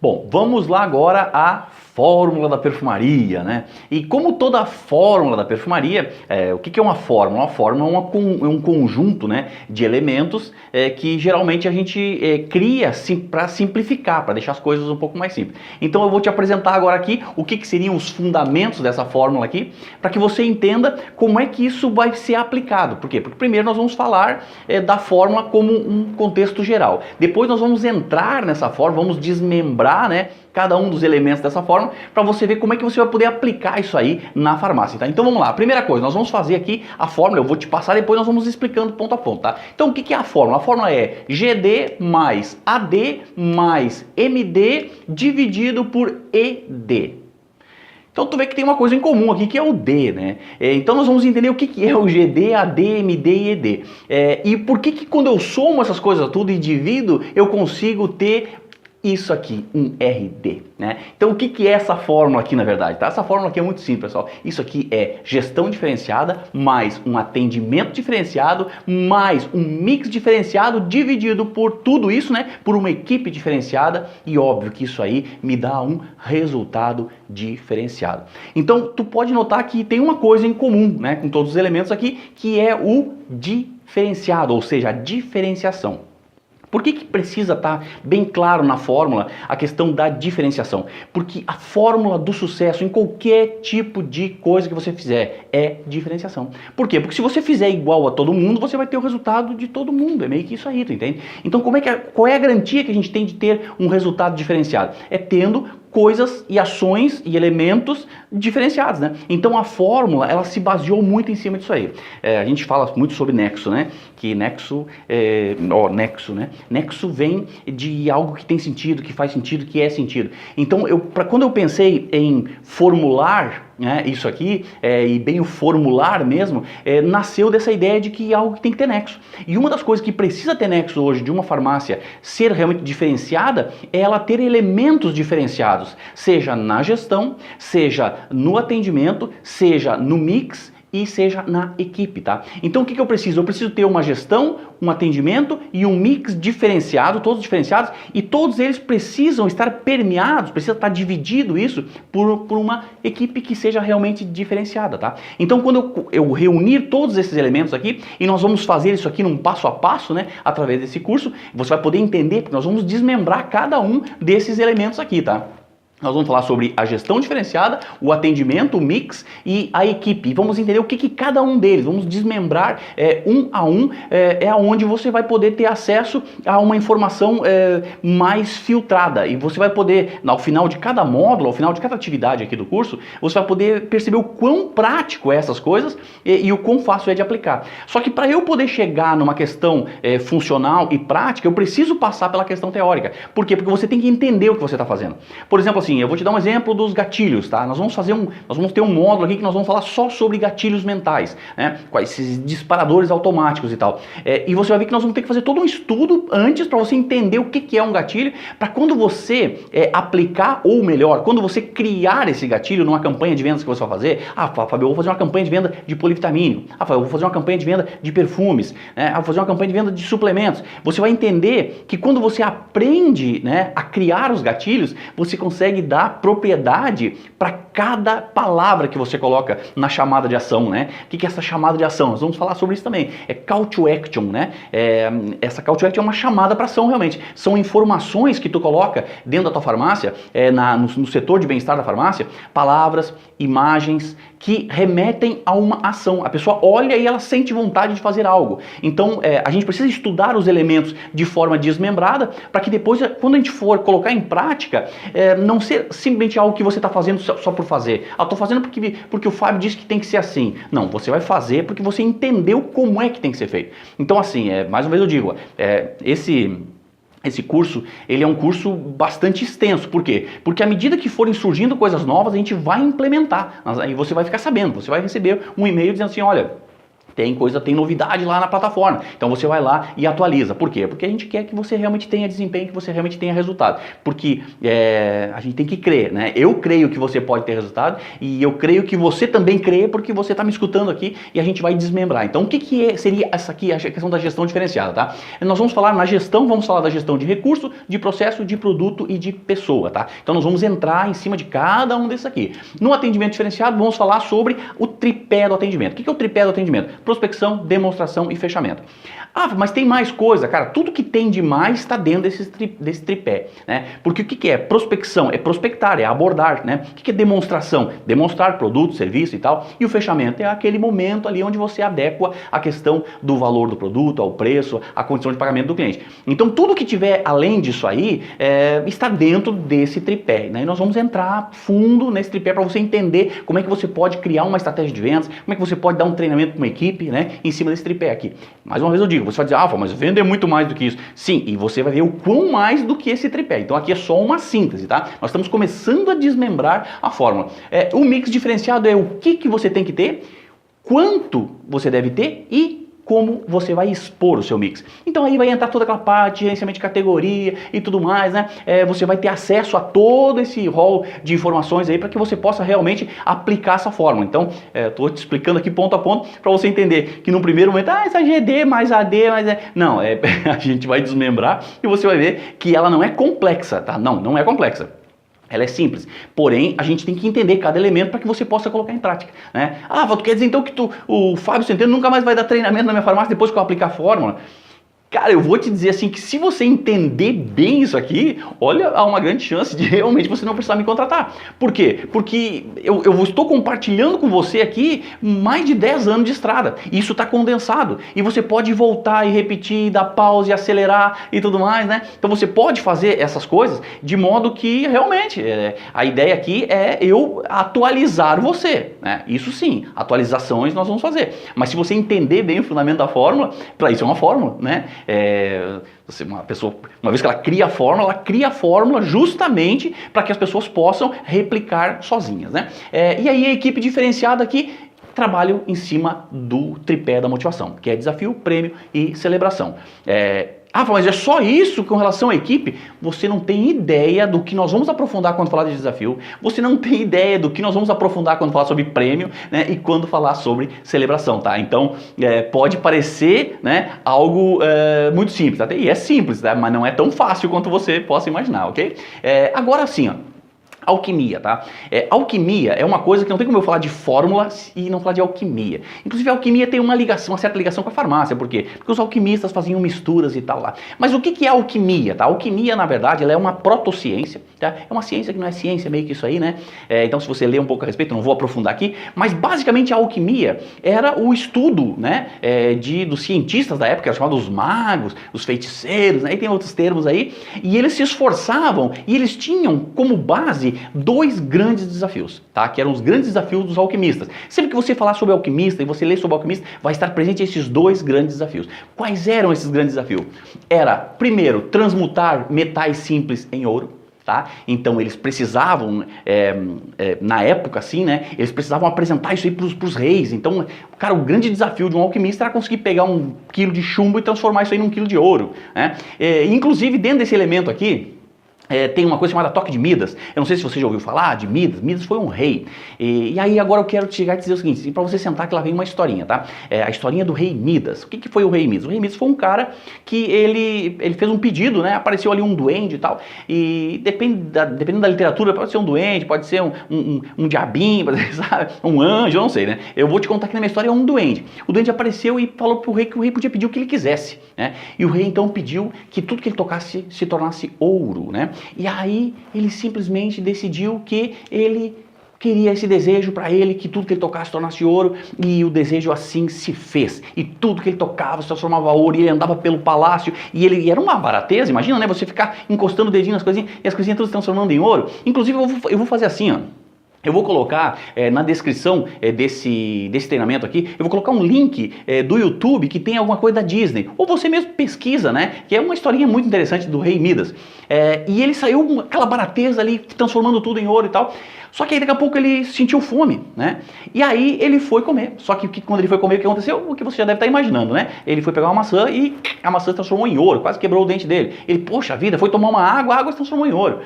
Bom, vamos lá agora à fórmula da perfumaria, né? E como toda fórmula da perfumaria, o que é uma fórmula? Uma fórmula é um conjunto, né, de elementos que geralmente a gente cria para simplificar, para deixar as coisas um pouco mais simples. Então eu vou te apresentar agora aqui o que seriam os fundamentos dessa fórmula aqui, para que você entenda como é que isso vai ser aplicado. Por quê? Porque primeiro nós vamos falar da fórmula como um contexto geral. Depois nós vamos entrar nessa fórmula, vamos desmembrar, né, cada um dos elementos dessa forma, para você ver como é que você vai poder aplicar isso aí na farmácia, tá? Então vamos lá, primeira coisa, nós vamos fazer aqui a fórmula, eu vou te passar, depois nós vamos explicando ponto a ponto, tá? Então o que é a fórmula? A fórmula é GD mais AD mais MD dividido por ED. Então tu vê que tem uma coisa em comum aqui que é o D, né? Então nós vamos entender o que é o GD, AD, MD e ED. E por que quando eu somo essas coisas tudo e divido, eu consigo ter isso aqui, um RD, né? Então o que é essa fórmula aqui na verdade, tá? Essa fórmula aqui é muito simples, pessoal. Isso aqui é gestão diferenciada mais um atendimento diferenciado mais um mix diferenciado dividido por tudo isso, né? Por uma equipe diferenciada e óbvio que isso aí me dá um resultado diferenciado. Então tu pode notar que tem uma coisa em comum, né? Com todos os elementos aqui, que é o diferenciado, ou seja, a diferenciação. Por que precisa estar bem claro na fórmula a questão da diferenciação? Porque a fórmula do sucesso em qualquer tipo de coisa que você fizer é diferenciação. Por quê? Porque se você fizer igual a todo mundo, você vai ter o resultado de todo mundo. É meio que isso aí, tu entende? Então qual é a garantia que a gente tem de ter um resultado diferenciado? É tendo coisas e ações e elementos diferenciados, né? Então a fórmula, ela se baseou muito em cima disso aí. A gente fala muito sobre nexo, né? Que nexo, nexo, né? Nexo vem de algo que tem sentido, que faz sentido, que é sentido. Então quando eu pensei em formular, né, isso aqui, e bem o formular mesmo, nasceu dessa ideia de que algo que tem que ter nexo. E uma das coisas que precisa ter nexo hoje de uma farmácia ser realmente diferenciada é ela ter elementos diferenciados, seja na gestão, seja no atendimento, seja no mix e seja na equipe, tá? Então o que eu preciso? Eu preciso ter uma gestão, um atendimento e um mix diferenciado, todos diferenciados, e todos eles precisam estar permeados, precisa estar dividido isso por uma equipe que seja realmente diferenciada, tá? Então quando eu reunir todos esses elementos aqui, e nós vamos fazer isso aqui num passo a passo, né, através desse curso, você vai poder entender, porque nós vamos desmembrar cada um desses elementos aqui, tá? Nós vamos falar sobre a gestão diferenciada, o atendimento, o mix e a equipe. Vamos entender o que cada um deles, vamos desmembrar um a um, aonde você vai poder ter acesso a uma informação mais filtrada. E você vai poder, ao final de cada módulo, ao final de cada atividade aqui do curso, você vai poder perceber o quão prático é essas coisas e o quão fácil é de aplicar. Só que para eu poder chegar numa questão funcional e prática, eu preciso passar pela questão teórica. Por quê? Porque você tem que entender o que você está fazendo. Por exemplo, assim, eu vou te dar um exemplo dos gatilhos, tá? Nós vamos ter um módulo aqui que nós vamos falar só sobre gatilhos mentais, né? Com esses disparadores automáticos e tal. E você vai ver que nós vamos ter que fazer todo um estudo antes para você entender o que é um gatilho, para quando você aplicar, ou melhor, quando você criar esse gatilho numa campanha de vendas que você vai fazer. Ah, Fábio, eu vou fazer uma campanha de venda de polivitamínio. Ah, Fábio, eu vou fazer uma campanha de venda de perfumes. Né? Ah, vou fazer uma campanha de venda de suplementos. Você vai entender que quando você aprende, né, a criar os gatilhos, você consegue dar propriedade para cada palavra que você coloca na chamada de ação, né? O que é essa chamada de ação? Nós vamos falar sobre isso também. É call to action, né? Essa call to action é uma chamada para ação realmente. São informações que tu coloca dentro da tua farmácia, no setor de bem-estar da farmácia, palavras, imagens que remetem a uma ação. A pessoa olha e ela sente vontade de fazer algo. Então a gente precisa estudar os elementos de forma desmembrada para que depois, quando a gente for colocar em prática, não ser simplesmente algo que você está fazendo só por fazer. Ah, estou fazendo porque o Fábio disse que tem que ser assim. Não, você vai fazer porque você entendeu como é que tem que ser feito. Então assim, mais uma vez eu digo, esse curso, ele é um curso bastante extenso. Por quê? Porque à medida que forem surgindo coisas novas, a gente vai implementar. Aí você vai ficar sabendo, você vai receber um e-mail dizendo assim, olha, tem novidade lá na plataforma. Então você vai lá e atualiza. Por quê? Porque a gente quer que você realmente tenha desempenho, que você realmente tenha resultado. Porque a gente tem que crer, né? Eu creio que você pode ter resultado e eu creio que você também crê porque você está me escutando aqui e a gente vai desmembrar. Então o que seria essa aqui, a questão da gestão diferenciada, tá? Nós vamos falar na gestão, vamos falar da gestão de recurso, de processo, de produto e de pessoa, tá? Então nós vamos entrar em cima de cada um desses aqui. No atendimento diferenciado, vamos falar sobre o tripé do atendimento. O que é o tripé do atendimento? Prospecção, demonstração e fechamento. Ah, mas tem mais coisa, cara. Tudo que tem de mais está dentro desse tripé, né? Porque o que é? Prospecção é prospectar, é abordar, né? O que é demonstração? Demonstrar produto, serviço e tal. E o fechamento é aquele momento ali onde você adequa a questão do valor do produto, ao preço, à condição de pagamento do cliente. Então tudo que tiver além disso aí está dentro desse tripé, né? E nós vamos entrar fundo nesse tripé para você entender como é que você pode criar uma estratégia de vendas, como é que você pode dar um treinamento para uma equipe, né? Em cima desse tripé aqui. Mais uma vez eu digo, você vai dizer, mas vender é muito mais do que isso. Sim, e você vai ver o quão mais do que esse tripé. Então aqui é só uma síntese, tá? Nós estamos começando a desmembrar a fórmula. O mix diferenciado é o que você tem que ter, quanto você deve ter e como você vai expor o seu mix. Então aí vai entrar toda aquela parte de gerenciamento de categoria e tudo mais, né? Você vai ter acesso a todo esse rol de informações aí para que você possa realmente aplicar essa fórmula. Então, estou te explicando aqui ponto a ponto para você entender que no primeiro momento, essa GD mais AD, mais... Não, a gente vai desmembrar e você vai ver que ela não é complexa, tá? Não é complexa. Ela é simples, porém a gente tem que entender cada elemento para que você possa colocar em prática, né? Tu quer dizer então que o Fábio Centeno nunca mais vai dar treinamento na minha farmácia depois que eu aplicar a fórmula? Cara, eu vou te dizer assim que se você entender bem isso aqui, olha, há uma grande chance de realmente você não precisar me contratar. Por quê? Porque eu estou compartilhando com você aqui mais de 10 anos de estrada. Isso está condensado. E você pode voltar e repetir, dar pausa e acelerar e tudo mais, né? Então você pode fazer essas coisas de modo que realmente a ideia aqui é eu atualizar você, né? Isso sim, atualizações nós vamos fazer. Mas se você entender bem o fundamento da fórmula, para isso é uma fórmula, né? Uma pessoa, uma vez que ela cria a fórmula justamente para que as pessoas possam replicar sozinhas, né? E aí a equipe diferenciada aqui trabalha em cima do tripé da motivação, que é desafio, prêmio e celebração. Mas é só isso com relação à equipe? Você não tem ideia do que nós vamos aprofundar quando falar de desafio, você não tem ideia do que nós vamos aprofundar quando falar sobre prêmio, né, e quando falar sobre celebração, tá? Então, pode parecer, né, algo muito simples, tá? E é simples, tá? Mas não é tão fácil quanto você possa imaginar, ok? Agora sim, alquimia, tá? Alquimia é uma coisa que não tem como eu falar de fórmula e não falar de alquimia. Inclusive a alquimia tem uma certa ligação com a farmácia, por quê? Porque os alquimistas faziam misturas e tal lá. Mas o que é alquimia, tá? A alquimia, na verdade, ela é uma protociência, tá? É uma ciência que não é ciência, meio que isso aí, né? Então se você ler um pouco a respeito, eu não vou aprofundar aqui, mas basicamente a alquimia era o estudo, né, dos cientistas da época, chamados os magos, os feiticeiros, né? E tem outros termos aí, e eles se esforçavam e eles tinham como base 2 grandes desafios, tá? Que eram os grandes desafios dos alquimistas. Sempre que você falar sobre alquimista e você ler sobre alquimista, vai estar presente esses 2 grandes desafios. Quais eram esses grandes desafios? Era, primeiro, transmutar metais simples em ouro. Tá? Então eles precisavam, na época assim, né, eles precisavam apresentar isso aí para os reis. Então, cara, o grande desafio de um alquimista era conseguir pegar 1 quilo de chumbo e transformar isso aí num quilo de ouro, né? Inclusive dentro desse elemento aqui, tem uma coisa chamada toque de Midas. Eu não sei se você já ouviu falar de Midas. Midas foi um rei. E aí agora eu quero chegar e dizer o seguinte, para você sentar que lá vem uma historinha, tá? A historinha do rei Midas. O que foi o rei Midas? O rei Midas foi um cara que ele fez um pedido, né? Apareceu ali um duende e tal. E dependendo da literatura, pode ser um duende, pode ser um diabinho, pode ser, sabe? Um anjo, eu não sei, né? Eu vou te contar que na minha história é um duende. O duende apareceu e falou pro rei que o rei podia pedir o que ele quisesse, né? E o rei então pediu que tudo que ele tocasse se tornasse ouro, né? E aí ele simplesmente decidiu que ele queria esse desejo para ele, que tudo que ele tocasse se tornasse ouro, e o desejo assim se fez. E tudo que ele tocava se transformava ouro, e ele andava pelo palácio, e era uma barateza, imagina, né? Você ficar encostando o dedinho nas coisinhas, e as coisinhas todas se transformando em ouro. Inclusive eu vou fazer assim, ó. Eu vou colocar na descrição desse treinamento aqui, eu vou colocar um link do YouTube que tem alguma coisa da Disney. Ou você mesmo pesquisa, né? Que é uma historinha muito interessante do rei Midas. E ele saiu aquela barateza ali, transformando tudo em ouro e tal. Só que aí daqui a pouco ele sentiu fome, né? E aí ele foi comer. Só que quando ele foi comer, o que aconteceu? O que você já deve estar imaginando, né? Ele foi pegar uma maçã e a maçã se transformou em ouro, quase quebrou o dente dele. Ele, poxa vida, foi tomar uma água, a água se transformou em ouro.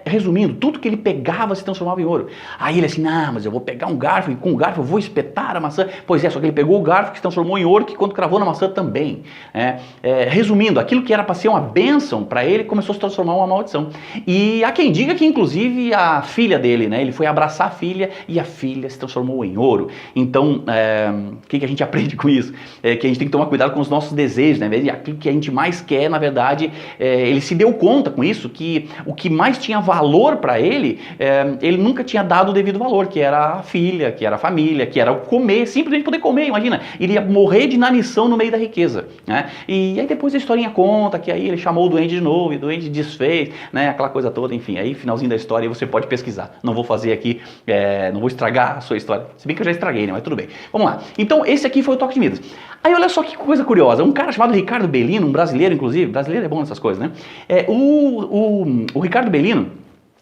Resumindo, tudo que ele pegava se transformava em ouro. Aí ele assim, não, mas eu vou pegar um garfo e com o garfo eu vou espetar a maçã. Pois é, só que ele pegou o garfo que se transformou em ouro, que quando cravou na maçã também. Resumindo, aquilo que era para ser uma bênção para ele começou a se transformar em uma maldição. E há quem diga que inclusive a filha dele, né? Ele foi abraçar a filha e a filha se transformou em ouro. Então, o que a gente aprende com isso? Que a gente tem que tomar cuidado com os nossos desejos, né? E aquilo que a gente mais quer, na verdade, ele se deu conta com isso, que o que mais tinha valor para ele, ele nunca tinha dado o devido valor, que era a filha, que era a família, que era o comer, simplesmente poder comer, imagina. Ele ia morrer de inanição no meio da riqueza, né? E aí depois a historinha conta que aí ele chamou o doente de novo, e o doente desfez, né? Aquela coisa toda, enfim, aí finalzinho da história você pode pesquisar. Não vou fazer aqui, não vou estragar a sua história, se bem que eu já estraguei, né? Mas tudo bem. Vamos lá. Então esse aqui foi o toque de Midas. Aí olha só que coisa curiosa, um cara chamado Ricardo Bellino, um brasileiro inclusive, brasileiro é bom nessas coisas, né? O Ricardo Bellino,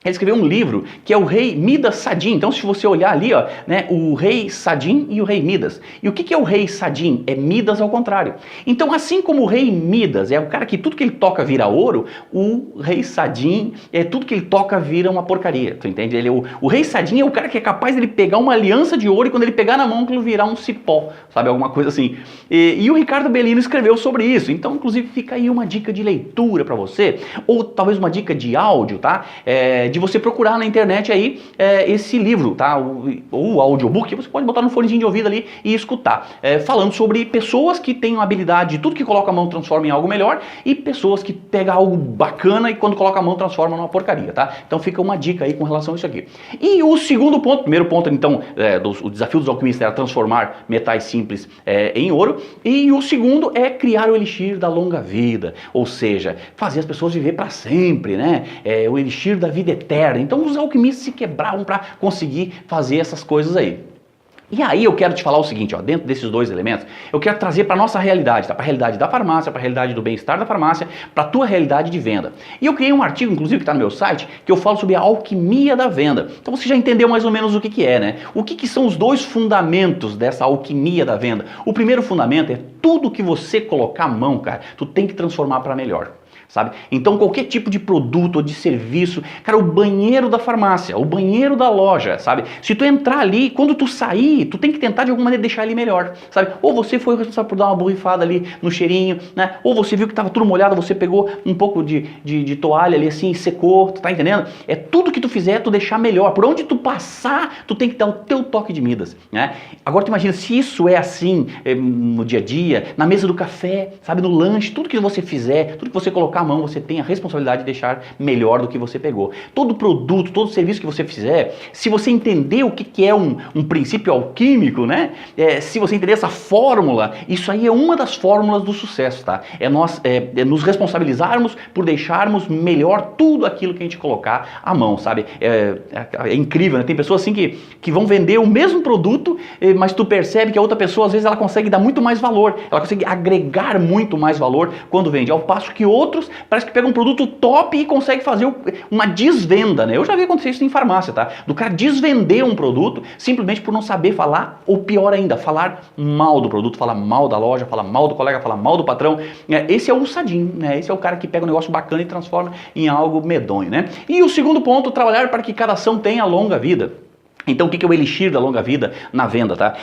ele escreveu um livro que é o Rei Midas Sadim. Então, se você olhar ali, ó, né, o Rei Sadim e o Rei Midas. E o que é o Rei Sadim? É Midas ao contrário. Então, assim como o Rei Midas é o cara que tudo que ele toca vira ouro, o Rei Sadim tudo que ele toca vira uma porcaria. Tu entende? O Rei Sadim é o cara que é capaz de ele pegar uma aliança de ouro e quando ele pegar na mão, aquilo virar um cipó, sabe? Alguma coisa assim. E o Ricardo Bellino escreveu sobre isso. Então, inclusive, fica aí uma dica de leitura para você, ou talvez uma dica de áudio, tá? De você procurar na internet aí esse livro, tá? O audiobook, você pode botar no fonezinho de ouvido ali e escutar. Falando sobre pessoas que têm uma habilidade de tudo que coloca a mão transforma em algo melhor e pessoas que pegam algo bacana e quando coloca a mão transforma numa porcaria, tá? Então fica uma dica aí com relação a isso aqui. E o segundo ponto, primeiro ponto então, o desafio dos alquimistas era transformar metais simples em ouro, e o segundo é criar o elixir da longa vida, ou seja, fazer as pessoas viver para sempre, né? O elixir da vida eterna. Então os alquimistas se quebravam para conseguir fazer essas coisas aí. E aí eu quero te falar o seguinte, ó, dentro desses dois elementos, eu quero trazer para a nossa realidade, tá? Para a realidade da farmácia, para a realidade do bem-estar da farmácia, para a tua realidade de venda. E eu criei um artigo, inclusive, que está no meu site, que eu falo sobre a alquimia da venda. Então você já entendeu mais ou menos o que é, né? O que são os dois fundamentos dessa alquimia da venda? O primeiro fundamento é tudo que você colocar a mão, cara, tu tem que transformar para melhor. Sabe? Então qualquer tipo de produto ou de serviço, cara, o banheiro da farmácia, o banheiro da loja, sabe? Se tu entrar ali, quando tu sair, tu tem que tentar de alguma maneira deixar ele melhor, sabe? Ou você foi o responsável por dar uma borrifada ali no cheirinho, né? Ou você viu que estava tudo molhado, você pegou um pouco de toalha ali assim e secou, tu tá entendendo? É tudo que tu fizer, tu deixar melhor. Por onde tu passar, tu tem que dar o teu toque de Midas, né? Agora tu imagina, se isso é assim no dia a dia, na mesa do café, sabe? No lanche, tudo que você fizer, tudo que você colocar a mão, você tem a responsabilidade de deixar melhor do que você pegou. Todo produto, todo serviço que você fizer, se você entender o que é um princípio alquímico, né? Se você entender essa fórmula, isso aí é uma das fórmulas do sucesso, tá? Nós nos responsabilizarmos por deixarmos melhor tudo aquilo que a gente colocar à mão, sabe? É incrível, né? Tem pessoas assim que vão vender o mesmo produto, mas tu percebe que a outra pessoa, às vezes, ela consegue dar muito mais valor, ela consegue agregar muito mais valor quando vende, ao passo que outros parece que pega um produto top e consegue fazer uma desvenda, né? Eu já vi acontecer isso em farmácia, tá? Do cara desvender um produto simplesmente por não saber falar, ou pior ainda, falar mal do produto, falar mal da loja, falar mal do colega, falar mal do patrão. Esse é o sadim, né? Esse é o cara que pega um negócio bacana e transforma em algo medonho, né? E o segundo ponto, trabalhar para que cada ação tenha longa vida. Então o que é o elixir da longa vida na venda, tá?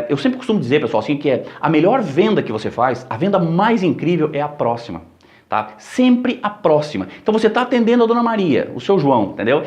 Eu sempre costumo dizer, pessoal, assim, que a melhor venda que você faz, a venda mais incrível é a próxima. Tá? Sempre a próxima. Então você está atendendo a Dona Maria, o seu João, entendeu?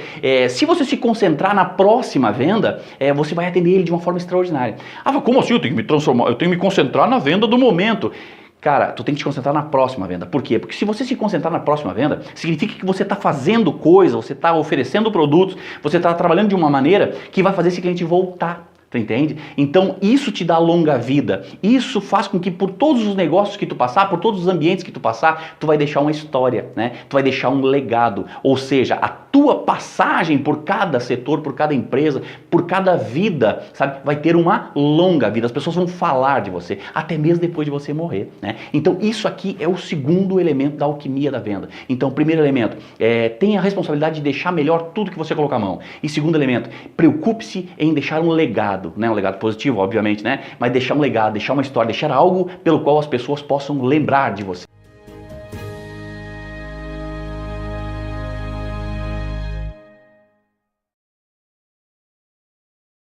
Se você se concentrar na próxima venda, você vai atender ele de uma forma extraordinária. Ah, como assim? Eu tenho que me transformar, eu tenho que me concentrar na venda do momento. Cara, tu tem que te concentrar na próxima venda. Por quê? Porque se você se concentrar na próxima venda, significa que você está fazendo coisa, você está oferecendo produtos, você está trabalhando de uma maneira que vai fazer esse cliente voltar. Tu entende? Então isso te dá longa vida. Isso faz com que por todos os negócios que tu passar, por todos os ambientes que tu passar, tu vai deixar uma história, né? Tu vai deixar um legado. Ou seja, a tua passagem por cada setor, por cada empresa, por cada vida, sabe? Vai ter uma longa vida. As pessoas vão falar de você, até mesmo depois de você morrer, né? Então isso aqui é o segundo elemento da alquimia da venda. Então, primeiro elemento, tenha a responsabilidade de deixar melhor tudo que você colocar a mão. E segundo elemento, preocupe-se em deixar um legado, né? Um legado positivo, obviamente, né? Mas deixar um legado, deixar uma história, deixar algo pelo qual as pessoas possam lembrar de você.